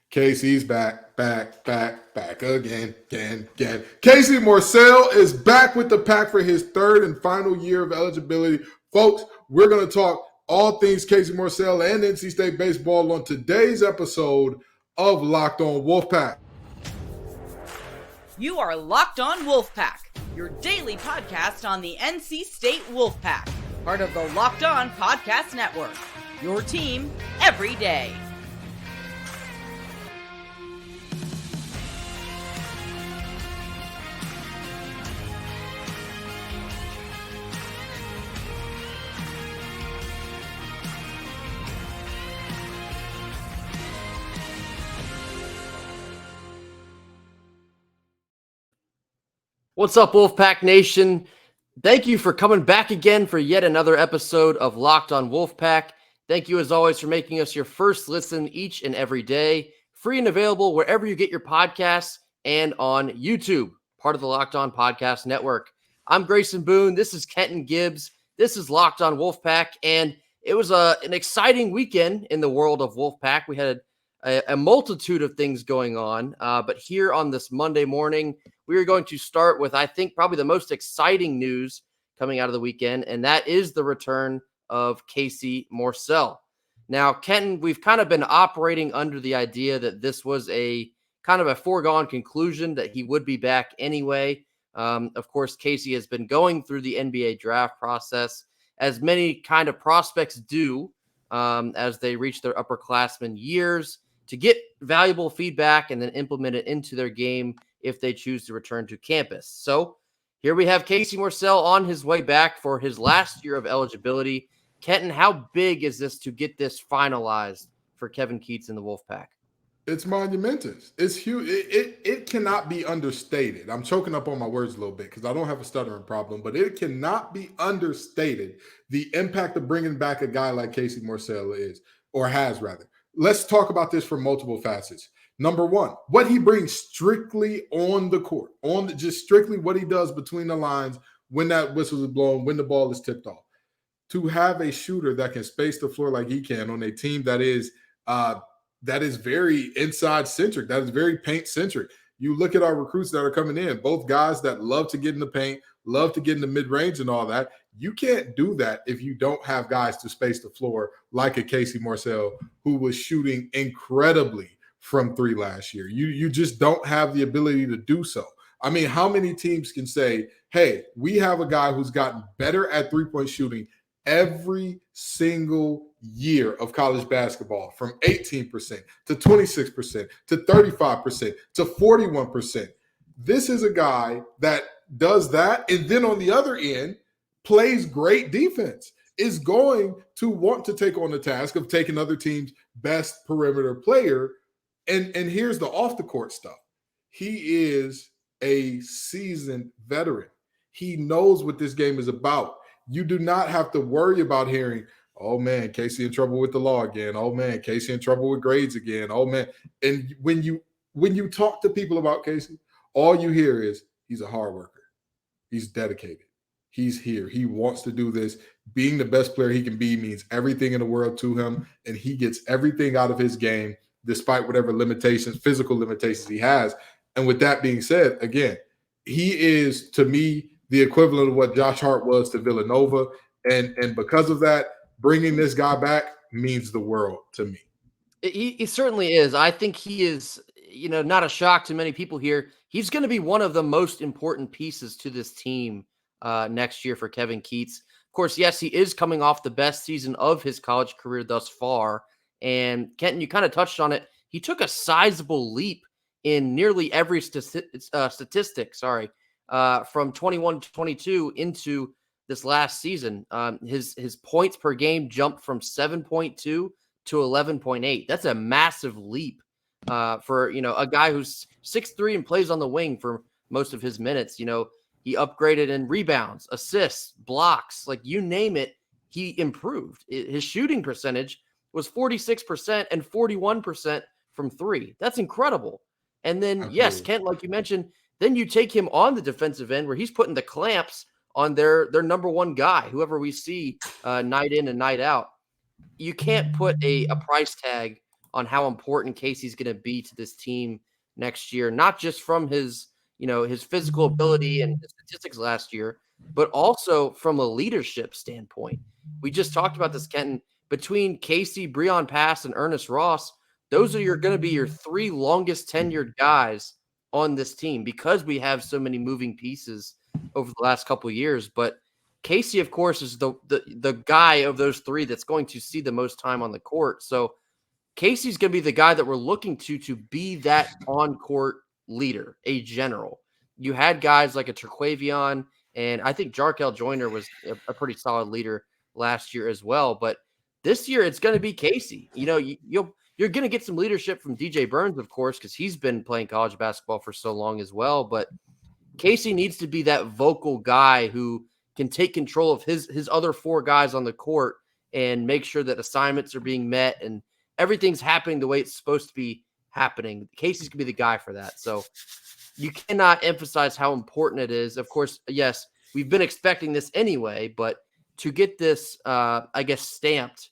Casey's back again. Casey Morsell is back with the pack for his third and final year of eligibility. Folks, we're going to talk all things Casey Morsell and NC State baseball on today's episode of Locked On Wolfpack. You are Locked On Wolfpack, your daily podcast on the NC State Wolfpack, part of the Locked On Podcast Network, your team every day. What's up, Wolfpack Nation? Thank you for coming back again for yet another episode of Locked on Wolfpack. Thank you, as always, for making us your first listen each and every day. Free and available wherever you get your podcasts and on YouTube, part of the Locked On Podcast Network. I'm Grayson Boone. This is Kenton Gibbs. This is Locked on Wolfpack, and it was an exciting weekend in the world of Wolfpack. We had a multitude of things going on, but here on this Monday morning, we are going to start with, I think, probably the most exciting news coming out of the weekend, and that is the return of Casey Morsell. Now, Kenton, we've kind of been operating under the idea that this was a kind of a foregone conclusion that he would be back anyway. Of course, Casey has been going through the NBA draft process, as many kind of prospects do as they reach their upperclassmen years, to get valuable feedback and then implement it into their game if they choose to return to campus. So here we have Casey Morsell on his way back for his last year of eligibility. Kenton, how big is this to get this finalized for Kevin Keatts and the Wolfpack? It's monumentous. It's huge. It cannot be understated. I'm choking up on my words a little bit because I don't have a stuttering problem, but it cannot be understated the impact of bringing back a guy like Casey Morsell is, or has rather. Let's talk about this from multiple facets. Number one, what he brings strictly on the court, just strictly what he does between the lines when that whistle is blown, when the ball is tipped off. To have a shooter that can space the floor like he can on a team that is very inside centric, that is very paint centric. You look at our recruits that are coming in, both guys that love to get in the paint, love to get in the mid-range and all that. You can't do that if you don't have guys to space the floor like a Casey Morsell, who was shooting incredibly from three last year. You just don't have the ability to do so. I mean, how many teams can say, hey, we have a guy who's gotten better at three-point shooting every single year of college basketball, from 18% to 26% to 35% to 41%. This is a guy that does that, and then on the other end, plays great defense, is going to want to take on the task of taking other teams' best perimeter player. And here's the off-the-court stuff. He is a seasoned veteran. He knows what this game is about. You do not have to worry about hearing, oh, man, Casey in trouble with the law again. Oh, man, Casey in trouble with grades again. Oh, man. And when you talk to people about Casey, all you hear is he's a hard worker. He's dedicated. He's here. He wants to do this. Being the best player he can be means everything in the world to him, and he gets everything out of his game despite whatever limitations, physical limitations he has. And with that being said, again, he is, to me, the equivalent of what Josh Hart was to Villanova. And because of that, bringing this guy back means the world to me. He certainly is. I think he is, not a shock to many people here. He's going to be one of the most important pieces to this team next year for Kevin Keatts. Of course, yes, he is coming off the best season of his college career thus far. And Kenton, you kind of touched on it. He took a sizable leap in nearly every statistic, from 21 to 22 into this last season. His points per game jumped from 7.2 to 11.8. That's a massive leap for, a guy who's 6'3" and plays on the wing for most of his minutes. He upgraded in rebounds, assists, blocks, like you name it, he improved. His shooting percentage was 46% and 41% from three. That's incredible. And then, absolutely. Yes, Kent, like you mentioned, then you take him on the defensive end where he's putting the clamps on their number one guy, whoever we see night in and night out. You can't put a price tag on how important Casey's going to be to this team next year, not just from his physical ability and his statistics last year, but also from a leadership standpoint. We just talked about this, Kenton. Between Casey, Breon Pass, and Ernest Ross, those are going to be your 3 longest tenured guys on this team because we have so many moving pieces over the last couple of years. But Casey, of course, is the guy of those 3 that's going to see the most time on the court. So Casey's going to be the guy that we're looking to be that on-court leader, a general. You had guys like a Terquavion, and I think Jarkel Joyner was a pretty solid leader last year as well. But this year, it's going to be Casey. You're going to get some leadership from DJ Burns, of course, because he's been playing college basketball for so long as well. But Casey needs to be that vocal guy who can take control of his other 4 guys on the court and make sure that assignments are being met and everything's happening the way it's supposed to be happening. Casey's going to be the guy for that. So you cannot emphasize how important it is. Of course, yes, we've been expecting this anyway, but to get this, stamped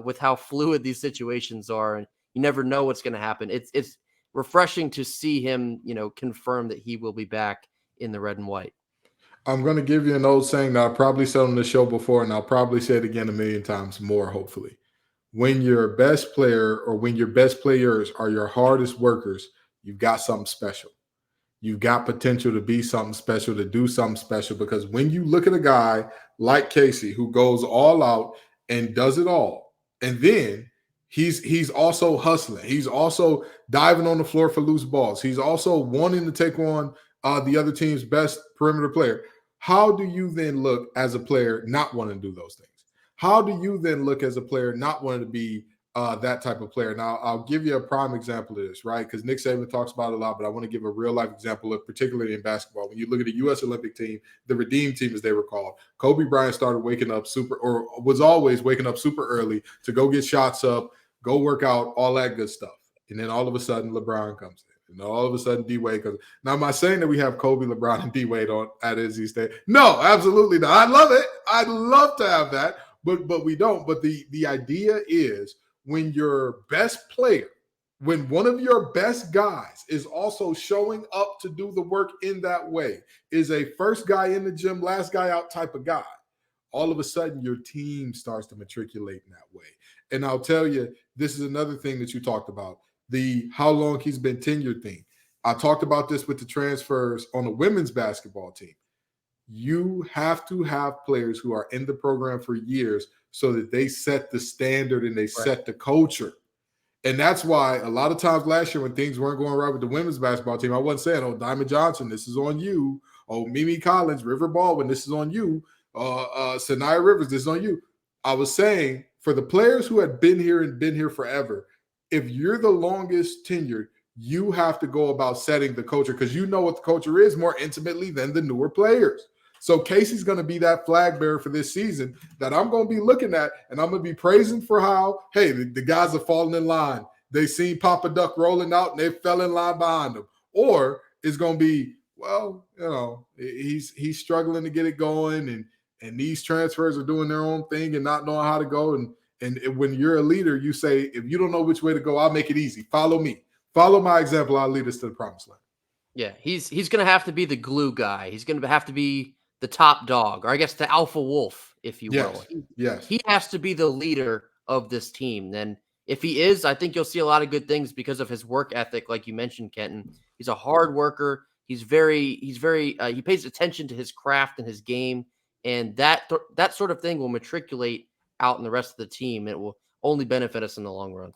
with how fluid these situations are, and you never know what's going to happen. It's refreshing to see him, confirm that he will be back in the red and white. I'm going to give you an old saying that I probably said on the show before, and I'll probably say it again a million times more, hopefully. When your best player or when your best players are your hardest workers, you've got something special. You've got potential to be something special, to do something special, because when you look at a guy like Casey who goes all out and does it all, and then he's also hustling. He's also diving on the floor for loose balls. He's also wanting to take on the other team's best perimeter player. How do you then look as a player not wanting to do those things? How do you then look as a player not wanting to be that type of player? Now, I'll give you a prime example of this, right? Because Nick Saban talks about it a lot, but I want to give a real-life example of, particularly in basketball. When you look at the U.S. Olympic team, the Redeem team, as they were called, Kobe Bryant started was always waking up super early to go get shots up, go work out, all that good stuff. And then all of a sudden, LeBron comes in. And all of a sudden, D-Wade comes in. Now, am I saying that we have Kobe, LeBron, and D-Wade at NC State? No, absolutely not. I love it. I'd love to have that. But we don't. But the idea is when your best player, when one of your best guys is also showing up to do the work in that way, is a first guy in the gym, last guy out type of guy, all of a sudden your team starts to matriculate in that way. And I'll tell you, this is another thing that you talked about, the how long he's been tenured thing. I talked about this with the transfers on the women's basketball team. You have to have players who are in the program for years so that they set the standard and they set the culture. And that's why a lot of times last year when things weren't going right with the women's basketball team, I wasn't saying, oh, Diamond Johnson, this is on you. Oh, Mimi Collins, River Baldwin, this is on you. Sanaya Rivers, this is on you. I was saying for the players who had been here forever, if you're the longest tenured, you have to go about setting the culture because you know what the culture is more intimately than the newer players. So Casey's going to be that flag bearer for this season that I'm going to be looking at, and I'm going to be praising for how, hey, the guys are falling in line. They seen Papa Duck rolling out, and they fell in line behind him. Or it's going to be, well, he's struggling to get it going, and these transfers are doing their own thing and not knowing how to go. And when you're a leader, you say, if you don't know which way to go, I'll make it easy. Follow me. Follow my example. I'll lead us to the promised land. Yeah, he's going to have to be the glue guy. He's going to have to be the top dog, or I guess the alpha wolf, if you will. Yes. He has to be the leader of this team. Then if he is, I think you'll see a lot of good things because of his work ethic, like you mentioned, Kenton. He's a hard worker. He pays attention to his craft and his game, and that sort of thing will matriculate out in the rest of the team. It will only benefit us in the long run.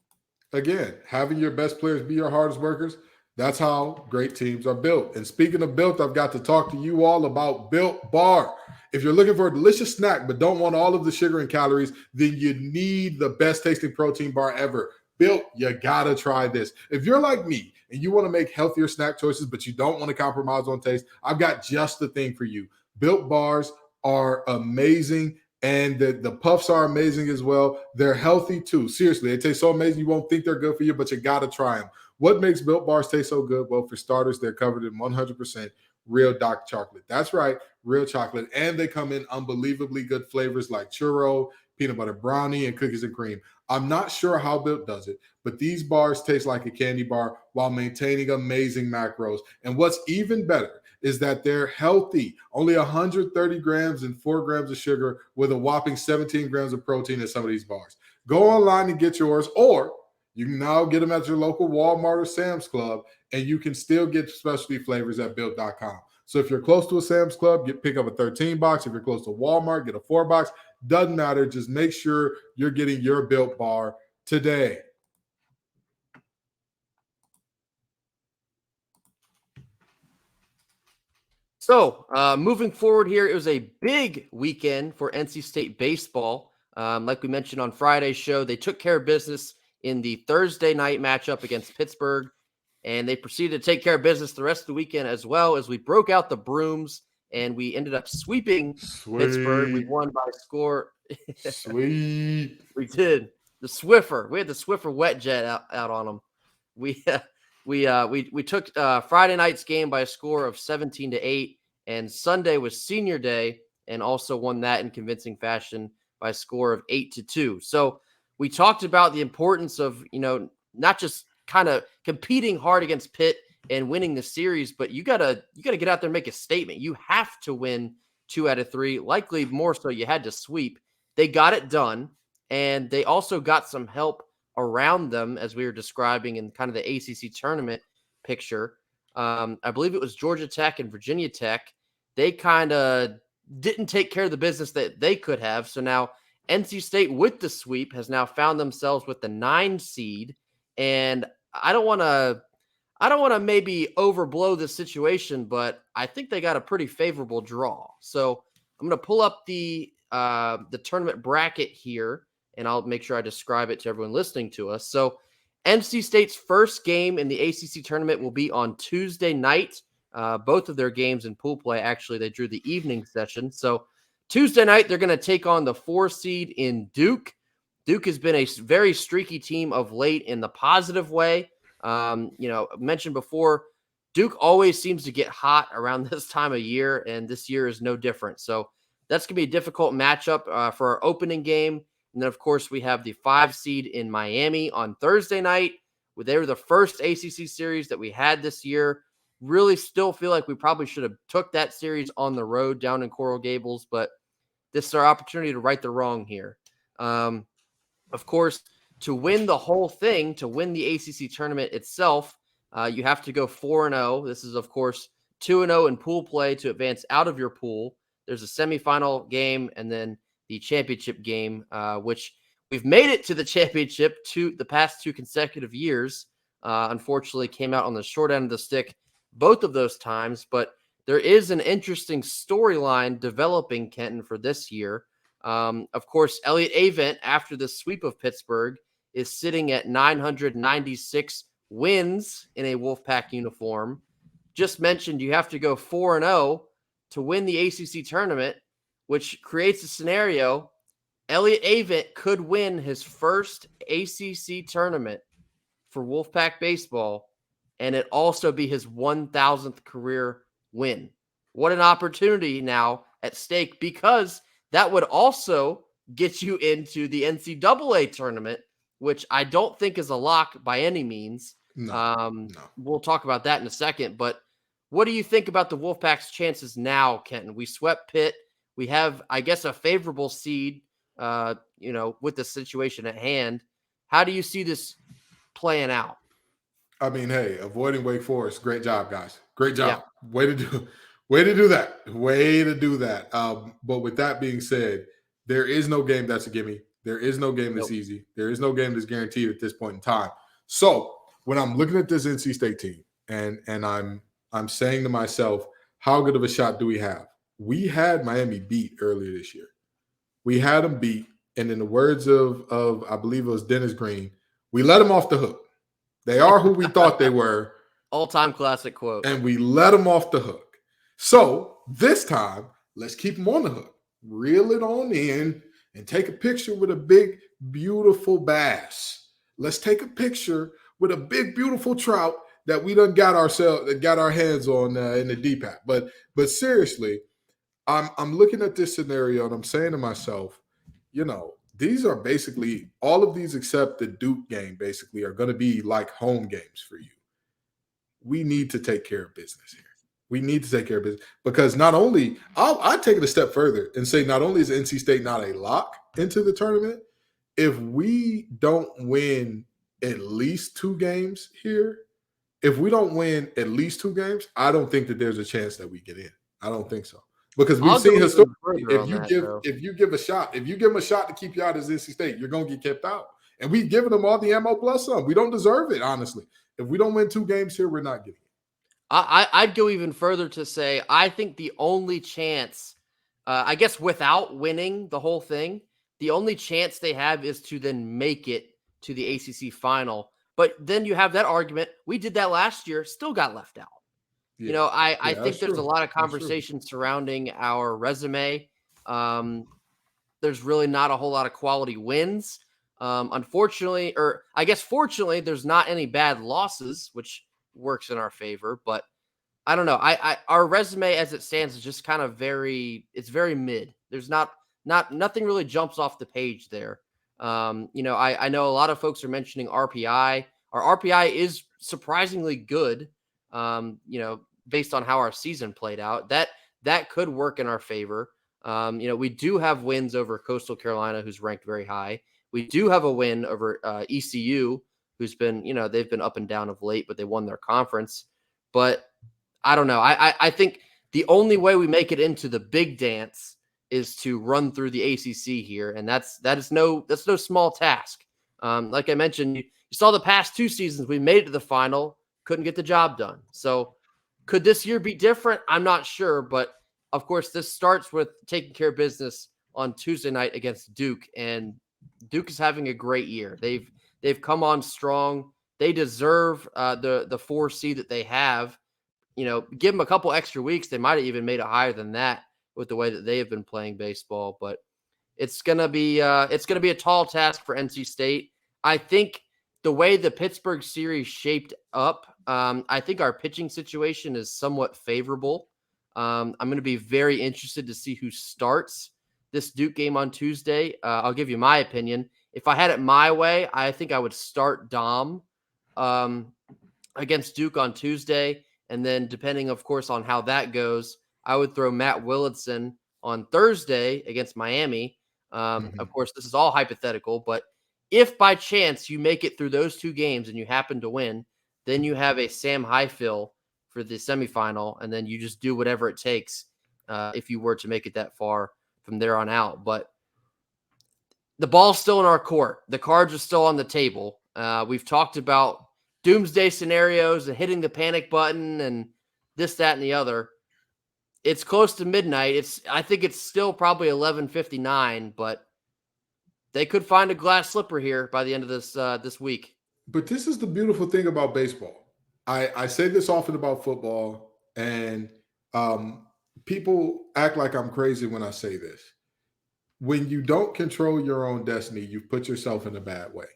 Again, having your best players be your hardest workers, that's how great teams are built. And speaking of built, I've got to talk to you all about Built Bar. If you're looking for a delicious snack but don't want all of the sugar and calories, then you need the best tasting protein bar ever. Built, you gotta try this. If you're like me and you want to make healthier snack choices but you don't want to compromise on taste, I've got just the thing for you. Built Bars are amazing. And the puffs are amazing as well. They're healthy too. Seriously, they taste so amazing you won't think they're good for you, but you got to try them. What makes Built Bars taste so good? Well, for starters, they're covered in 100% real dark chocolate. That's right, real chocolate. And they come in unbelievably good flavors like churro, peanut butter brownie, and cookies and cream. I'm not sure how Built does it, but these bars taste like a candy bar while maintaining amazing macros. And what's even better is that they're healthy. Only 130 grams and 4 grams of sugar with a whopping 17 grams of protein in some of these bars. Go online and get yours, or you can now get them at your local Walmart or Sam's Club, and you can still get specialty flavors at Built.com. So if you're close to a Sam's Club, pick up a 13 box. If you're close to Walmart, get a 4 box. Doesn't matter. Just make sure you're getting your Built bar today. So moving forward here, it was a big weekend for NC State baseball. Like we mentioned on Friday's show, they took care of business in the Thursday night matchup against Pittsburgh, and they proceeded to take care of business the rest of the weekend as well, as we broke out the brooms and we ended up sweeping Pittsburgh. We won by a score. Sweet. We did. The Swiffer. We had the Swiffer wet jet out on them. We took Friday night's game by a score of 17-8, and Sunday was senior day, and also won that in convincing fashion by a score of 8-2. So we talked about the importance of, not just kind of competing hard against Pitt and winning the series, but you gotta get out there and make a statement. You have to win 2 out of 3, likely more so you had to sweep. They got it done, and they also got some help around them, as we were describing in kind of the ACC tournament picture. I believe it was Georgia Tech and Virginia Tech. They kind of didn't take care of the business that they could have. So now NC State, with the sweep, has now found themselves with the 9 seed. And I don't want to maybe overblow this situation, but I think they got a pretty favorable draw. So I'm going to pull up the tournament bracket here, and I'll make sure I describe it to everyone listening to us. So NC State's first game in the ACC tournament will be on Tuesday night. Both of their games in pool play, actually, they drew the evening session. So Tuesday night, they're going to take on the 4 seed in Duke. Duke has been a very streaky team of late in the positive way. Mentioned before, Duke always seems to get hot around this time of year, and this year is no different. So that's going to be a difficult matchup for our opening game. And then, of course, we have the 5 seed in Miami on Thursday night. They were the first ACC series that we had this year. Really still feel like we probably should have took that series on the road down in Coral Gables, but this is our opportunity to right the wrong here. Of course, to win the whole thing, to win the ACC tournament itself, you have to go 4-0. This is, of course, 2-0 in pool play to advance out of your pool. There's a semifinal game and then the championship game, which we've made it to the championship the past 2 consecutive years. Unfortunately, came out on the short end of the stick both of those times, but there is an interesting storyline developing, Kenton, for this year. Of course, Elliott Avent, after the sweep of Pittsburgh, is sitting at 996 wins in a Wolfpack uniform. Just mentioned you have to go 4-0 to win the ACC tournament, which creates a scenario. Elliott Avent could win his first ACC tournament for Wolfpack baseball, and it also be his 1,000th career win. What an opportunity now at stake, because that would also get you into the NCAA tournament, which I don't think is a lock by any means. No. We'll talk about that in a second, but what do you think about the Wolfpack's chances now, Kenton? We swept Pitt. We have, I guess, a favorable seed, with the situation at hand. How do you see this playing out? I mean, hey, avoiding Wake Forest. Great job, guys. Great job. Yeah. Way to do that. But with that being said, there is no game that's a gimme. There is no game that's easy. There is no game that's guaranteed at this point in time. So when I'm looking at this NC State team and I'm saying to myself, how good of a shot do we have? We had Miami beat earlier this year. We had them beat, and in the words of I believe it was Dennis Green, we let them off the hook. They are who we thought they were. All-time classic quote. And we let them off the hook. So this time, let's keep them on the hook. Reel it on in and take a picture with a big, beautiful bass. Let's take a picture with a big, beautiful trout that we done got our hands on in the DPAC. But seriously, I'm looking at this scenario and I'm saying to myself, these are basically all of these except the Duke game basically are going to be like home games for you. We need to take care of business here. We need to take care of business because not only I take it a step further and say not only is NC State not a lock into the tournament, if we don't win at least 2 games here, if we don't win at least 2 games, I don't think that there's a chance that we get in. I don't think so. Because we've seen historically, if you give them a shot to keep you out as NC State, you're gonna get kept out. And we've given them all the ammo plus some. We don't deserve it, honestly. If we don't win 2 games here, we're not getting it. I'd go even further to say I think the only chance, I guess without winning the whole thing, the only chance they have is to then make it to the ACC final. But then you have that argument. We did that last year, still got left out. Yeah. You know, I think there's a lot of conversation surrounding our resume. There's really not a whole lot of quality wins. Unfortunately, or I guess fortunately, there's not any bad losses, which works in our favor. But I don't know. Our resume as it stands is just kind of very mid. There's nothing really jumps off the page there. You know, I know a lot of folks are mentioning RPI. Our RPI is surprisingly good. You know, based on how our season played out, that could work in our favor. You know, we do have wins over Coastal Carolina, who's ranked very high. We do have a win over ECU, who's been, you know, they've been up and down of late, but they won their conference. But I don't know. I think the only way we make it into the big dance is to run through the ACC here, and that's no small task. Like I mentioned, you saw the past 2 seasons we made it to the final, couldn't get the job done. So could this year be different? I'm not sure, but of course this starts with taking care of business on Tuesday night against Duke, and Duke is having a great year. They've come on strong. They deserve the 4 seed that they have. You know, give them a couple extra weeks, they might have even made it higher than that with the way that they have been playing baseball. But it's gonna be a tall task for NC State. I think the way the Pittsburgh series shaped up, I think our pitching situation is somewhat favorable. I'm going to be very interested to see who starts this Duke game on Tuesday. I'll give you my opinion. If I had it my way, I think I would start Dom against Duke on Tuesday. And then depending, of course, on how that goes, I would throw Matt Willitson on Thursday against Miami. Of course, this is all hypothetical, but if by chance you make it through those 2 games and you happen to win, then you have a Sam Highfill for the semifinal, and then you just do whatever it takes if you were to make it that far from there on out. But the ball's still in our court. The cards are still on the table. We've talked about doomsday scenarios and hitting the panic button and this, that, and the other. It's close to midnight. I think it's still probably 11:59, but they could find a glass slipper here by the end of this week. But this is the beautiful thing about baseball. I say this often about football, and people act like I'm crazy when I say this. When you don't control your own destiny, you put yourself in a bad way.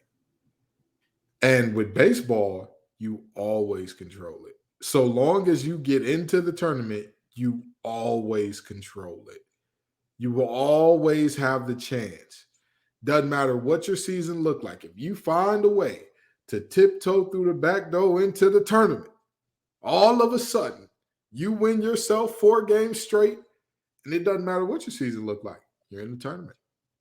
And with baseball, you always control it. So long as you get into the tournament, you always control it. You will always have the chance. Doesn't matter what your season looked like. If you find a way to tiptoe through the back door into the tournament, all of a sudden, you win yourself 4 games straight, and it doesn't matter what your season looked like. You're in the tournament.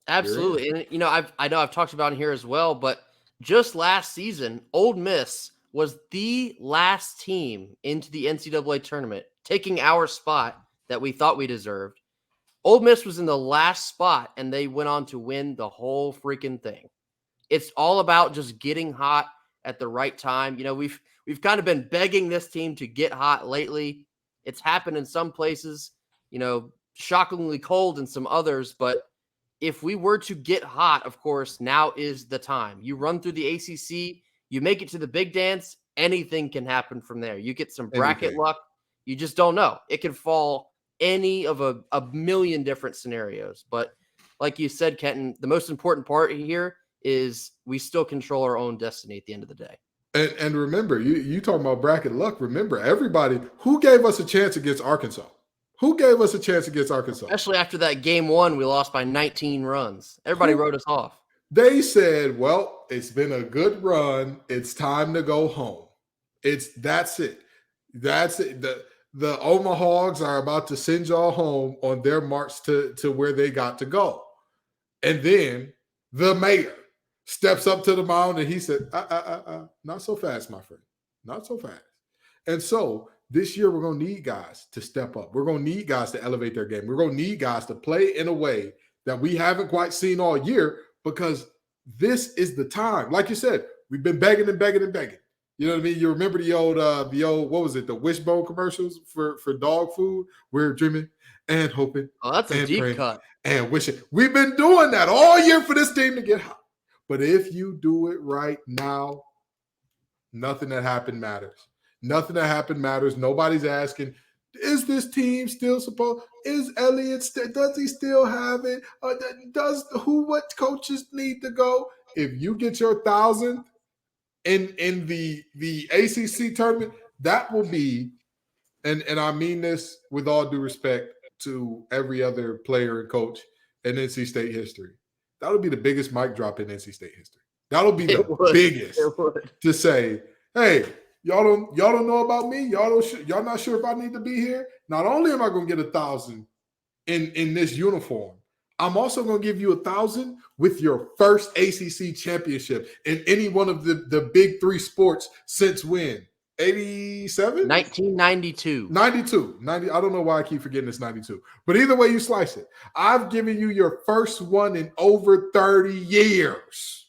Absolutely. And, you know, I've talked about it here as well, but just last season, Ole Miss was the last team into the NCAA tournament, taking our spot that we thought we deserved. Ole Miss was in the last spot, and they went on to win the whole freaking thing. It's all about just getting hot at the right time. You know, we've kind of been begging this team to get hot lately. It's happened in some places, you know, shockingly cold in some others. But if we were to get hot, of course, now is the time. You run through the ACC, you make it to the big dance, anything can happen from there. You get some bracket luck. You just don't know. It can fall any of a million different scenarios. But like you said, Kenton, the most important part here is we still control our own destiny at the end of the day. And remember, you talking about bracket luck. Remember, everybody who gave us a chance against Arkansas. Who gave us a chance against Arkansas? Especially after that game 1, we lost by 19 runs. Everybody wrote us off. They said, well, it's been a good run. It's time to go home. That's it. That's it. The Omahogs are about to send y'all home on their march to where they got to go. And then the mayor steps up to the mound and he said, not so fast, my friend. Not so fast. And so this year we're going to need guys to step up. We're going to need guys to elevate their game. We're going to need guys to play in a way that we haven't quite seen all year, because this is the time. Like you said, we've been begging and begging and begging. You know what I mean? You remember the old, what was it? The Wishbone commercials for dog food? We're dreaming and hoping. Oh, that's a deep cut. And wishing. We've been doing that all year for this team to get hot. But if you do it right now, nothing that happened matters. Nothing that happened matters. Nobody's asking, is this team still supposed? Is Elliott? Does he still have it? What coaches need to go? If you get your 1,000 in the ACC tournament, that will be, and I mean this with all due respect to every other player and coach in NC State history, that'll be the biggest mic drop in NC State history. That'll be the biggest to say, hey, y'all don't know about me. Y'all not sure if I need to be here. Not only am I going to get 1,000 in this uniform, I'm also going to give you 1,000 with your first ACC championship in any one of the big 3 sports since when? 87? 1992. 92. 90. I don't know why I keep forgetting it's 92. But either way you slice it, I've given you your first one in over 30 years.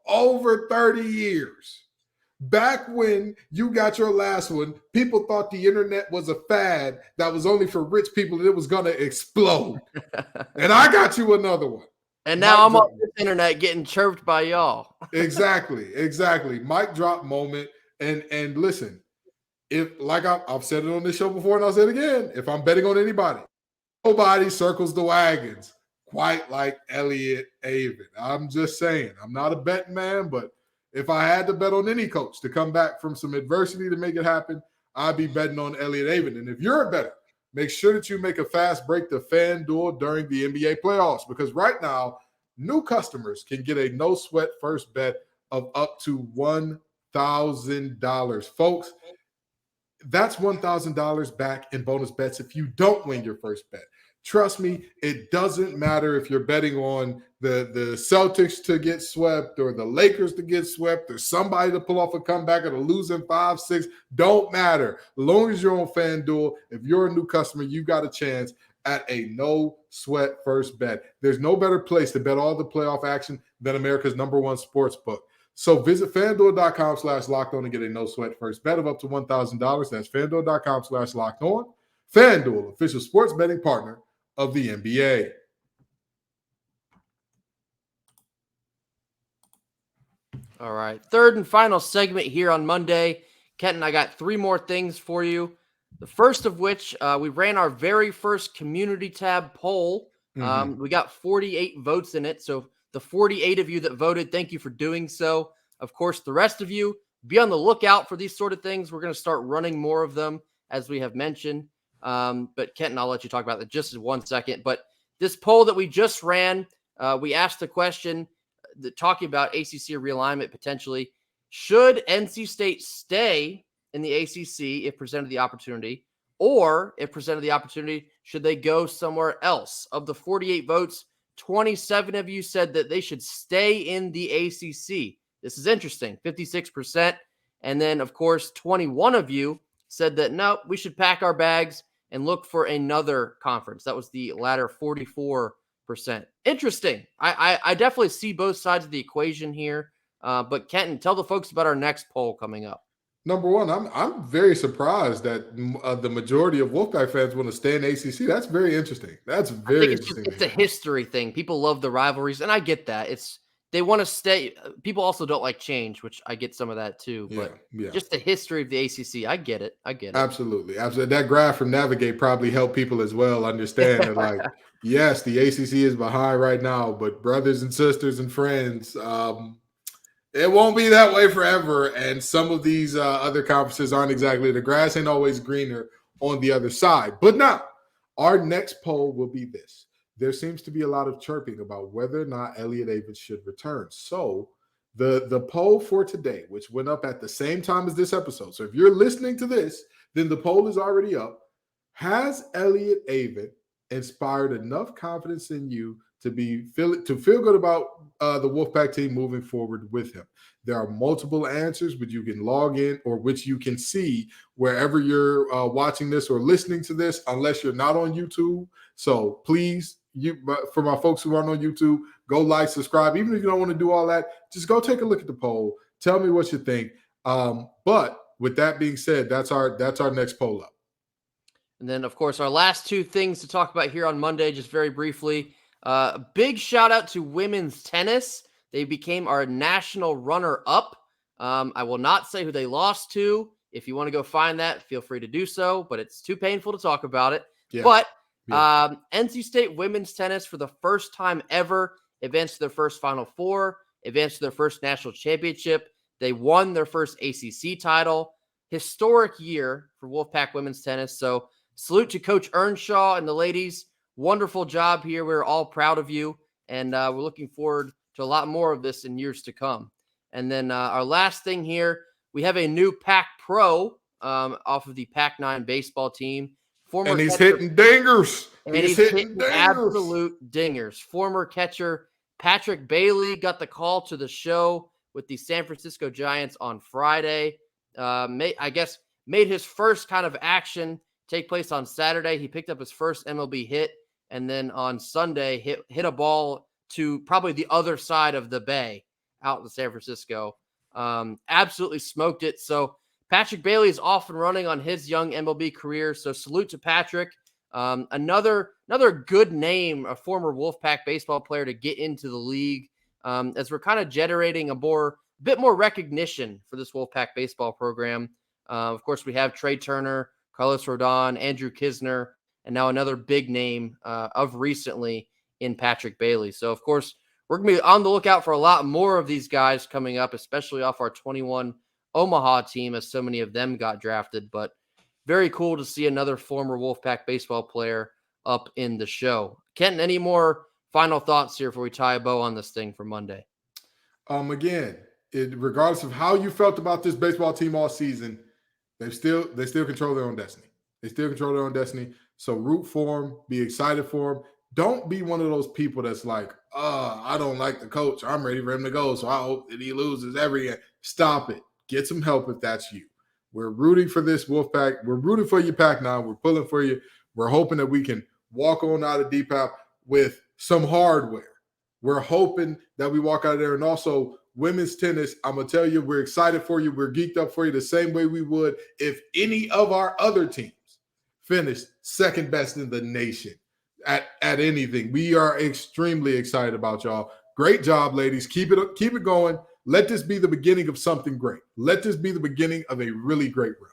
Over 30 years. Back when you got your last one, people thought the internet was a fad that was only for rich people and it was going to explode. And I got you another one. And now I'm on the internet getting chirped by y'all. Exactly. Mic drop moment. And listen, if like I've said it on this show before and I'll say it again, if I'm betting on anybody, nobody circles the wagons quite like Elliott Avent. I'm just saying, I'm not a betting man, but if I had to bet on any coach to come back from some adversity to make it happen, I'd be betting on Elliott Avent. And if you're a bettor, make sure that you make a fast break to FanDuel during the NBA playoffs, because right now, new customers can get a no-sweat first bet of up to $1,000. Folks, that's $1,000 back in bonus bets if you don't win your first bet. Trust me, it doesn't matter if you're betting on the Celtics to get swept or the Lakers to get swept or somebody to pull off a comeback or to lose in 5-6. Don't matter. As long as you're on FanDuel, if you're a new customer, you got a chance at a no-sweat first bet. There's no better place to bet all the playoff action than America's #1 sports book. So visit FanDuel.com/lockedon and get a no-sweat first bet of up to $1,000. That's FanDuel.com/lockedon. FanDuel, official sports betting partner of the NBA. All right. Third and final segment here on Monday. Kenton, I got 3 more things for you. The first of which, we ran our very first community tab poll. We got 48 votes in it. So the 48 of you that voted, thank you for doing so. Of course, the rest of you, be on the lookout for these sort of things. We're going to start running more of them, as we have mentioned. But Kenton, I'll let you talk about that just in 1 second. But this poll that we just ran, we asked the question, talking about ACC realignment potentially. Should NC State stay in the ACC if presented the opportunity? Or if presented the opportunity, should they go somewhere else? Of the 48 votes, 27 of you said that they should stay in the ACC. This is interesting, 56%. And then, of course, 21 of you said that, no, we should pack our bags and look for another conference. That was the latter 44%. Interesting. I definitely see both sides of the equation here. But Kenton, tell the folks about our next poll coming up. Number one, I'm very surprised that the majority of Wolfpack fans want to stay in ACC. That's very interesting. That's very interesting. It's a history thing. People love the rivalries, and I get that. They want to stay. People also don't like change, which I get some of that too. But just the history of the ACC, I get it. Absolutely. That graph from Navigate probably helped people as well understand that, like, yes, the ACC is behind right now, but brothers and sisters and friends, it won't be that way forever. And some of these other conferences aren't exactly, the grass ain't always greener on the other side. But now Our next poll will be this. There seems to be a lot of chirping about whether or not Elliott Avent should return. So the poll for today, which went up at the same time as this episode. So if you're listening to this, then the poll is already up. Has Elliott Avent inspired enough confidence in you to feel good about the Wolfpack team moving forward with him? There are multiple answers, but you can log in or which you can see wherever you're watching this or listening to this, unless you're not on YouTube. So please, for my folks who aren't on YouTube, go like, subscribe. Even if you don't want to do all that, just go take a look at the poll. Tell me what you think. But with that being said, that's our next poll up. And then, of course, our last two things to talk about here on Monday, just very briefly. Big shout out to women's tennis. They became our national runner-up. I will not say who they lost to. If you want to go find that, feel free to do so, but it's too painful to talk about it. Yeah. But NC State women's tennis, for the first time ever, advanced to their first Final Four, advanced to their first national championship. They won their first ACC title. Historic year for Wolfpack women's tennis. So salute to Coach Earnshaw and the ladies. Wonderful job here. We're all proud of you, and we're looking forward to a lot more of this in years to come. And then our last thing here, we have a new Pac Pro off of the Pac-9 baseball team. And he's hitting dingers. And he's hitting absolute dingers. Former catcher Patrick Bailey got the call to the show with the San Francisco Giants on Friday. Made his first kind of action take place on Saturday. He picked up his first MLB hit, and then on Sunday hit a ball to probably the other side of the bay out in San Francisco. Absolutely smoked it. So Patrick Bailey is off and running on his young MLB career. So salute to Patrick. Another good name, a former Wolfpack baseball player to get into the league, as we're kind of generating a bit more recognition for this Wolfpack baseball program. Of course, we have Trey Turner, Carlos Rodon, Andrew Kisner, and now another big name of recently in Patrick Bailey. So, of course, we're going to be on the lookout for a lot more of these guys coming up, especially off our 21 Omaha team, as so many of them got drafted. But very cool to see another former Wolfpack baseball player up in the show. Kenton, any more final thoughts here before we tie a bow on this thing for Monday? Again, regardless of how you felt about this baseball team all season, they still control their own destiny. They still control their own destiny. So root for them, be excited for them. Don't be one of those people that's like, I don't like the coach. I'm ready for him to go, so I hope that he loses every year. Stop it. Get some help if that's you. We're rooting for this Wolfpack. We're rooting for you, Pac-9. We're pulling for you. We're hoping that we can walk on out of DPAP with some hardware. We're hoping that we walk out of there. And also, women's tennis, I'm going to tell you, we're excited for you. We're geeked up for you the same way we would if any of our other teams finished second best in the nation at anything. We are extremely excited about y'all. Great job, ladies. Keep it going. Let this be the beginning of something great. Let this be the beginning of a really great run.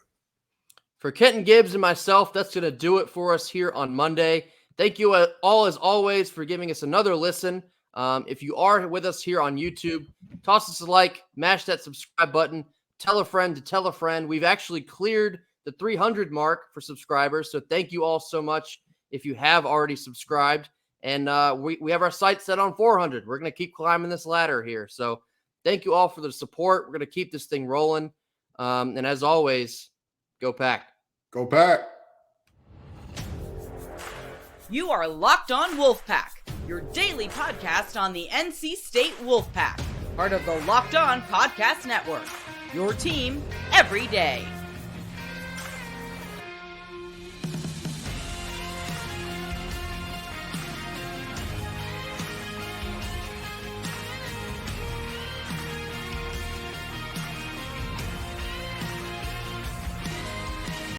For Kenton Gibbs and myself, that's going to do it for us here on Monday. Thank you all, as always, for giving us another listen. If you are with us here on YouTube, toss us a like, mash that subscribe button, tell a friend to tell a friend. We've actually cleared the 300 mark for subscribers, so thank you all so much if you have already subscribed. And we have our sights set on 400. We're going to keep climbing this ladder here. So thank you all for the support. We're going to keep this thing rolling. And as always, go Pack. Go Pack. You are Locked On Wolfpack, your daily podcast on the NC State Wolfpack, part of the Locked On Podcast Network, your team every day.